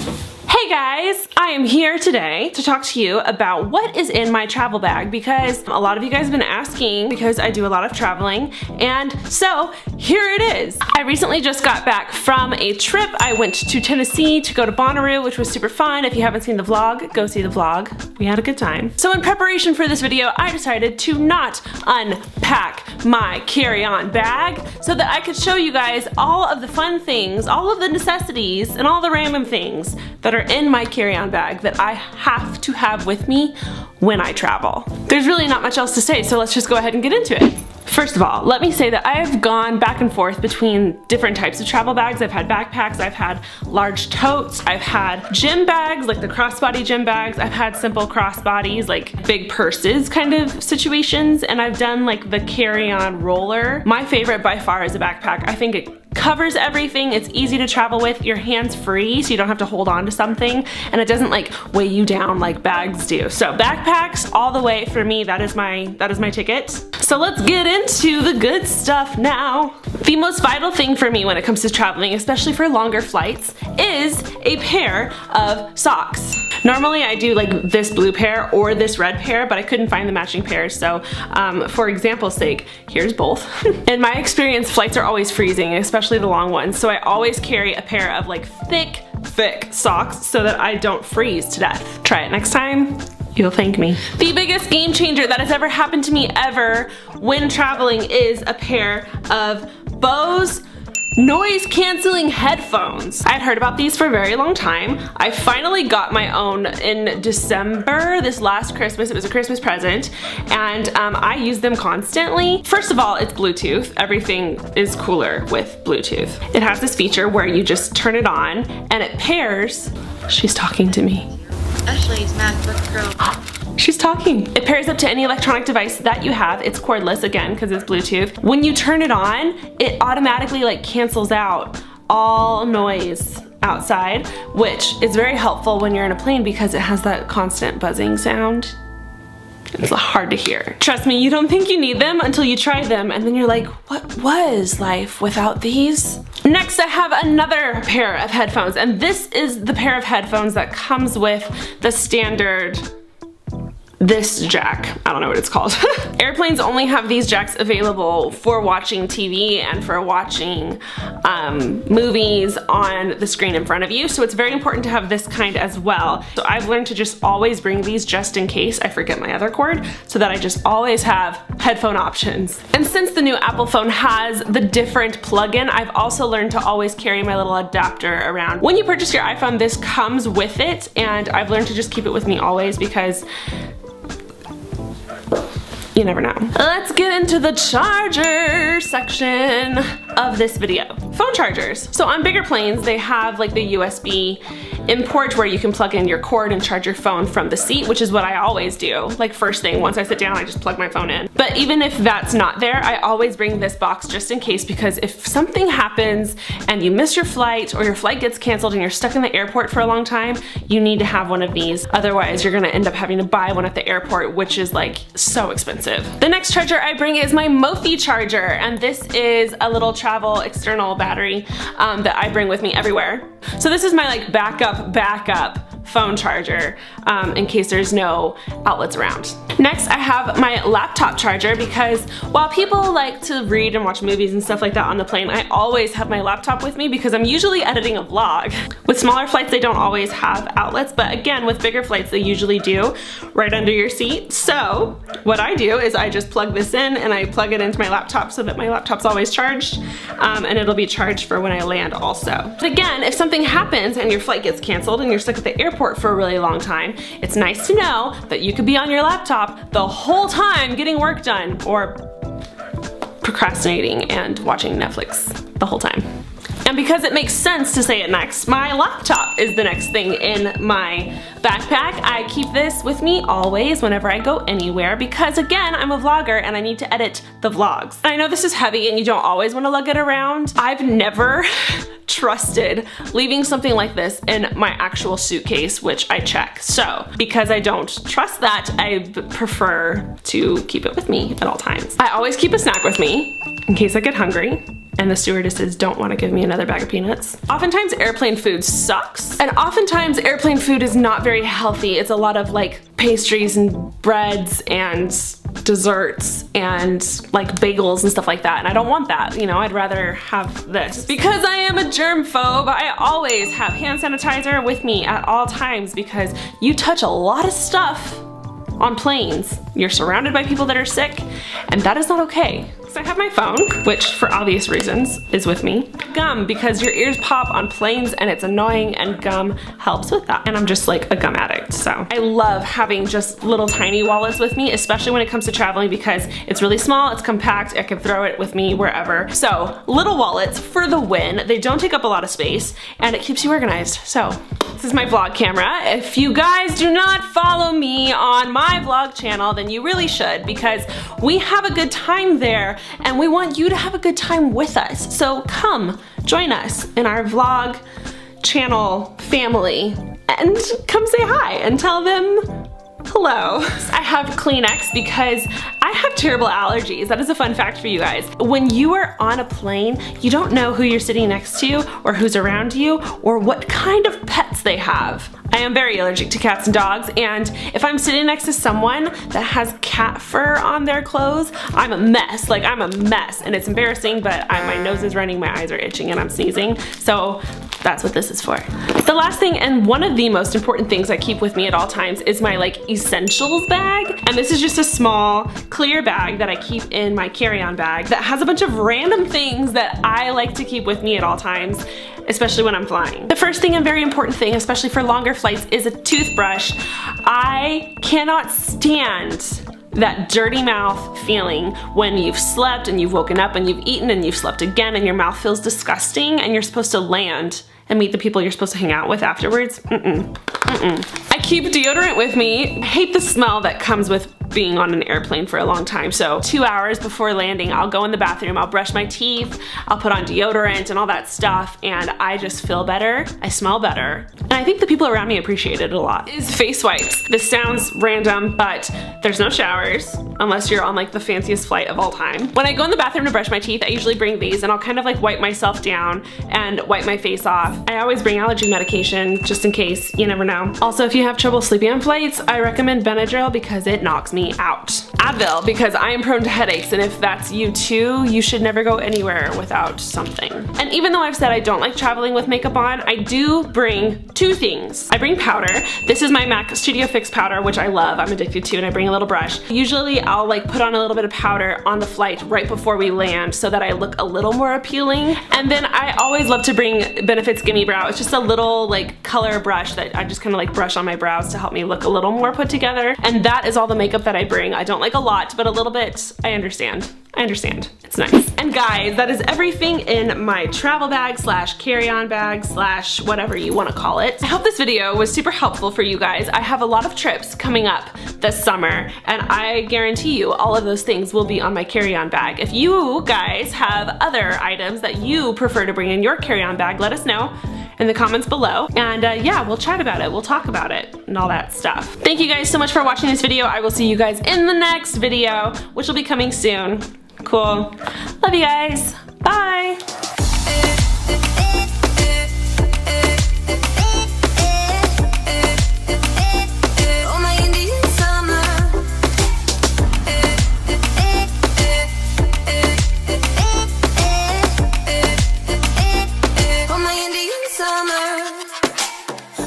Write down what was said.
Hey guys, I am here today to talk to you about what is in my travel bag because a lot of you guys have been asking because I do a lot of traveling, and so here it is. I recently just got back from a trip. I went to Tennessee to go to Bonnaroo, which was super fun. If you haven't seen the vlog, go see the vlog. We had a good time. So in preparation for this video, I decided to not unpack my carry-on bag so that I could show you guys all of the fun things, all of the necessities, and all the random things that are in my carry-on bag that I have to have with me when I travel. There's really not much else to say, so let's just go ahead and get into it. First of all, let me say that I have gone back and forth between different types of travel bags. I've had backpacks, I've had large totes, I've had gym bags, like the crossbody gym bags, I've had simple crossbodies, like big purses kind of situations, and I've done like the carry-on roller. My favorite by far is a backpack. I think it covers everything, it's easy to travel with, your hands free so you don't have to hold on to something, and it doesn't like weigh you down like bags do. So backpacks all the way for me, that is my ticket. So let's get into the good stuff now. The most vital thing for me when it comes to traveling, especially for longer flights, is a pair of socks. Normally I do like this blue pair or this red pair, but I couldn't find the matching pairs, so for example's sake, here's both. In my experience, flights are always freezing, especially the long ones, so I always carry a pair of like thick socks so that I don't freeze to death. Try it next time. You'll thank me. The biggest game changer that has ever happened to me ever when traveling is a pair of Bose noise canceling headphones. I had heard about these for a very long time. I finally got my own in December, this last Christmas. It was a Christmas present, and I use them constantly. First of all, it's Bluetooth. Everything is cooler with Bluetooth. It has this feature where you just turn it on and it pairs. She's talking to me. Ashley's MacBook Pro. She's talking. It pairs up to any electronic device that you have. It's cordless again because it's Bluetooth. When you turn it on, it automatically like cancels out all noise outside, which is very helpful when you're in a plane because it has that constant buzzing sound. It's hard to hear. Trust me, you don't think you need them until you try them, and then you're like, what was life without these? Next, I have another pair of headphones, and this is the pair of headphones that comes with the standard this jack. I don't know what it's called. Airplanes only have these jacks available for watching TV and for watching movies on the screen in front of you, so it's very important to have this kind as well. So I've learned to just always bring these just in case I forget my other cord, so that I just always have headphone options. And since the new Apple phone has the different plug-in, I've also learned to always carry my little adapter around. When you purchase your iPhone, this comes with it, and I've learned to just keep it with me always because you never know. Let's get into the charger section of this video. Phone chargers. So on bigger planes, they have like the USB import where you can plug in your cord and charge your phone from the seat, which is what I always do. Like first thing, once I sit down, I just plug my phone in. But even if that's not there, I always bring this box just in case, because if something happens and you miss your flight or your flight gets canceled and you're stuck in the airport for a long time, you need to have one of these. Otherwise, you're gonna end up having to buy one at the airport, which is like so expensive. The next charger I bring is my Mophie charger, and this is a little travel external battery that I bring with me everywhere. So this is my like backup phone charger in case there's no outlets around. Next, I have my laptop charger because while people like to read and watch movies and stuff like that on the plane, I always have my laptop with me because I'm usually editing a vlog. With smaller flights, they don't always have outlets, but again, with bigger flights, they usually do, right under your seat. So what I do is I just plug this in and I plug it into my laptop so that my laptop's always charged, and it'll be charged for when I land also. But again, if something happens and your flight gets canceled and you're stuck at the airport for a really long time, it's nice to know that you could be on your laptop the whole time getting work done or procrastinating and watching Netflix the whole time. And because it makes sense to say it next, my laptop is the next thing in my backpack. I keep this with me always whenever I go anywhere because again, I'm a vlogger and I need to edit the vlogs. And I know this is heavy and you don't always want to lug it around. I've never trusted leaving something like this in my actual suitcase, which I check. So because I don't trust that, I prefer to keep it with me at all times. I always keep a snack with me in case I get hungry. and the stewardesses don't want to give me another bag of peanuts. Oftentimes airplane food sucks, and oftentimes airplane food is not very healthy. It's a lot of like pastries and breads and desserts and like bagels and stuff like that, and I don't want that. You know, I'd rather have this. Because I am a germphobe, I always have hand sanitizer with me at all times because you touch a lot of stuff on planes. You're surrounded by people that are sick, and that is not okay. So I have my phone, which for obvious reasons is with me. Gum, because your ears pop on planes and it's annoying, and gum helps with that. And I'm just like a gum addict, so. I love having just little tiny wallets with me, especially when it comes to traveling because it's really small, it's compact, I can throw it with me wherever. So little wallets for the win. They don't take up a lot of space and it keeps you organized. So this is my vlog camera. If you guys do not follow me on my vlog channel, then you really should, because we have a good time there and we want you to have a good time with us. So come join us in our vlog channel family and come say hi and tell them hello. I have Kleenex because I have terrible allergies. That is a fun fact for you guys. When you are on a plane, you don't know who you're sitting next to or who's around you or what kind of pets they have. I am very allergic to cats and dogs, and if I'm sitting next to someone that has cat fur on their clothes, I'm a mess. Like, I'm a mess, and it's embarrassing, but my nose is running, my eyes are itching, and I'm sneezing, so that's what this is for. The last thing, and one of the most important things I keep with me at all times, is my like essentials bag, and this is just a small clear bag that I keep in my carry-on bag that has a bunch of random things that I like to keep with me at all times, especially when I'm flying. The first thing and very important thing, especially for longer flights, is a toothbrush. I cannot stand that dirty mouth feeling when you've slept and you've woken up and you've eaten and you've slept again and your mouth feels disgusting and you're supposed to land and meet the people you're supposed to hang out with afterwards. I keep deodorant with me. I hate the smell that comes with being on an airplane for a long time. So 2 hours before landing, I'll go in the bathroom, I'll brush my teeth, I'll put on deodorant and all that stuff, and I just feel better. I smell better. And I think the people around me appreciate it a lot. Is face wipes. This sounds random, but there's no showers unless you're on like the fanciest flight of all time. When I go in the bathroom to brush my teeth, I usually bring these and I'll kind of like wipe myself down and wipe my face off. I always bring allergy medication just in case, you never know. Also, if you have trouble sleeping on flights, I recommend Benadryl because it knocks me out. Advil, because I am prone to headaches, and if that's you too, you should never go anywhere without something. And even though I've said I don't like traveling with makeup on, I do bring two things. I bring powder. This is my MAC Studio Fix powder, which I love, I'm addicted to, and I bring a little brush. Usually I'll like put on a little bit of powder on the flight right before we land so that I look a little more appealing. And then I always love to bring Benefit's Gimme Brow. It's just a little like color brush that I just kind of like brush on my brows to help me look a little more put together. And that is all the makeup that I bring. I don't like a lot, but a little bit, I understand. I understand. It's nice. And guys, that is everything in my travel bag slash carry-on bag slash whatever you want to call it. I hope this video was super helpful for you guys. I have a lot of trips coming up this summer, and I guarantee you all of those things will be on my carry-on bag. If you guys have other items that you prefer to bring in your carry-on bag, let us know in the comments below, and yeah, we'll chat about it, we'll talk about it, and all that stuff. Thank you guys so much for watching this video. I will see you guys in the next video, which will be coming soon. Cool. Love you guys. Bye.